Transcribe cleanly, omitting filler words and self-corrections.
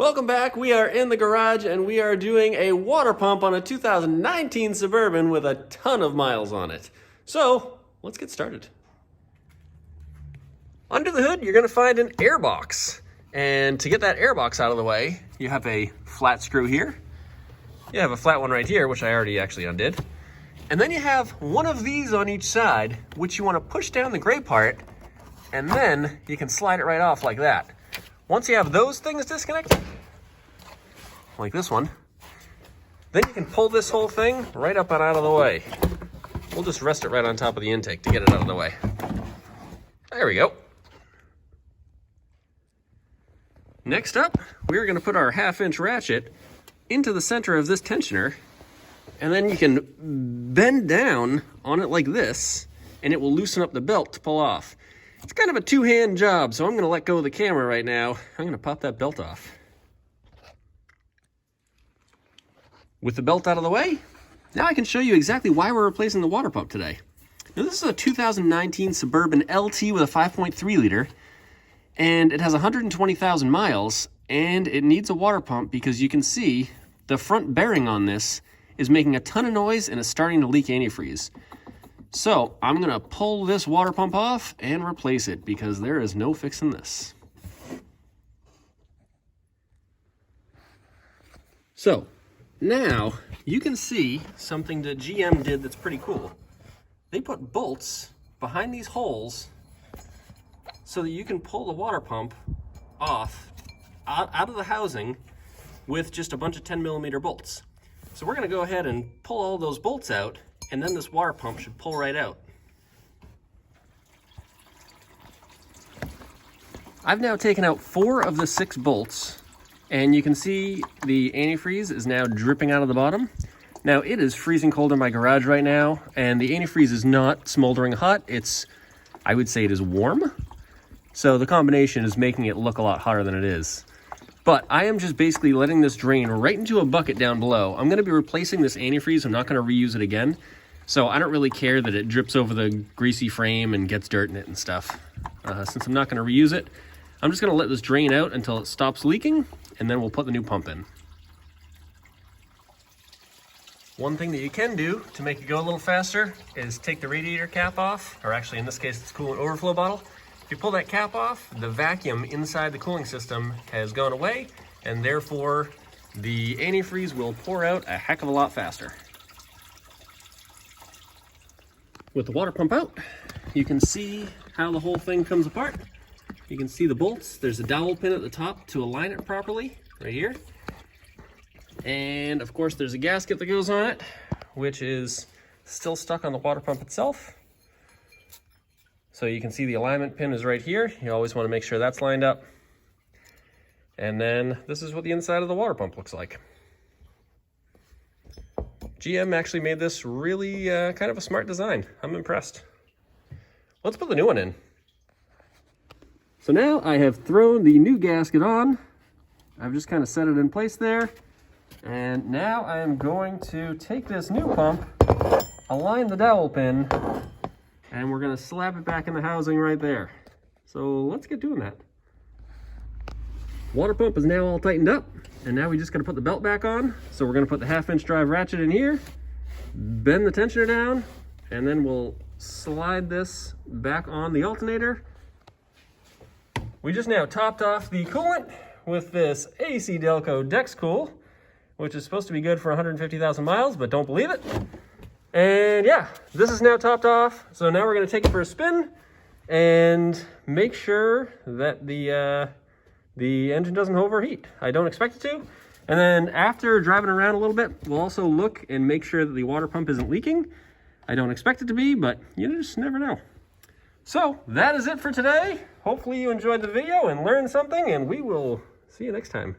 Welcome back. We are in the garage and we are doing a water pump on a 2019 Suburban with a ton of miles on it. So let's get started. Under the hood, you're going to find an air box. And to get that air box out of the way, you have a flat screw here. You have a flat one right here, which I already actually undid. And then you have one of these on each side, which you want to push down the gray part, and then you can slide it right off like that. Once you have those things disconnected, like this one, then you can pull this whole thing right up and out of the way. We'll just rest it right on top of the intake to get it out of the way. There we go. Next up, we're going to put our 1/2-inch ratchet into the center of this tensioner, and then you can bend down on it like this, and it will loosen up the belt to pull off. It's kind of a two-hand job, so I'm going to let go of the camera right now. I'm going to pop that belt off. With the belt out of the way, now I can show you exactly why we're replacing the water pump today. Now this is a 2019 Suburban LT with a 5.3 liter, and it has 120,000 miles, and it needs a water pump because you can see the front bearing on this is making a ton of noise and it's starting to leak antifreeze. So I'm going to pull this water pump off and replace it because there is no fixing this. So now you can see something that GM did that's pretty cool. They put bolts behind these holes so that you can pull the water pump off out of the housing with just a bunch of 10mm bolts. So we're going to go ahead and pull all those bolts out, and then this water pump should pull right out. I've now taken out 4 of the 6 bolts, and you can see the antifreeze is now dripping out of the bottom. Now it is freezing cold in my garage right now, and the antifreeze is not smoldering hot. I would say it is warm. So the combination is making it look a lot hotter than it is. But I am just basically letting this drain right into a bucket down below. I'm going to be replacing this antifreeze. I'm not going to reuse it again. So I don't really care that it drips over the greasy frame and gets dirt in it and stuff. Since I'm not going to reuse it, I'm just going to let this drain out until it stops leaking, and then we'll put the new pump in. One thing that you can do to make it go a little faster is take the radiator cap off, or actually in this case it's coolant overflow bottle. If you pull that cap off, the vacuum inside the cooling system has gone away, and therefore the antifreeze will pour out a heck of a lot faster. With the water pump out, you can see how the whole thing comes apart. You can see the bolts. There's a dowel pin at the top to align it properly, right here. And of course there's a gasket that goes on it, which is still stuck on the water pump itself. So you can see the alignment pin is right here. You always want to make sure that's lined up. And then this is what the inside of the water pump looks like. GM actually made this really kind of a smart design. I'm impressed. Let's put the new one in. So now I have thrown the new gasket on. I've just kind of set it in place there. And now I am going to take this new pump, align the dowel pin, and we're going to slap it back in the housing right there. So let's get doing that. Water pump is now all tightened up, and now we just got to put the belt back on. So we're going to put the 1/2-inch drive ratchet in here, bend the tensioner down, and then we'll slide this back on the alternator. We just now topped off the coolant with this AC Delco dexcool, which is supposed to be good for 150,000 miles, but don't believe it. And yeah, this is now topped off. So now we're going to take it for a spin and make sure that the engine doesn't overheat. I don't expect it to. And then after driving around a little bit, we'll also look and make sure that the water pump isn't leaking. I don't expect it to be, but you just never know. So that is it for today. Hopefully you enjoyed the video and learned something, and we will see you next time.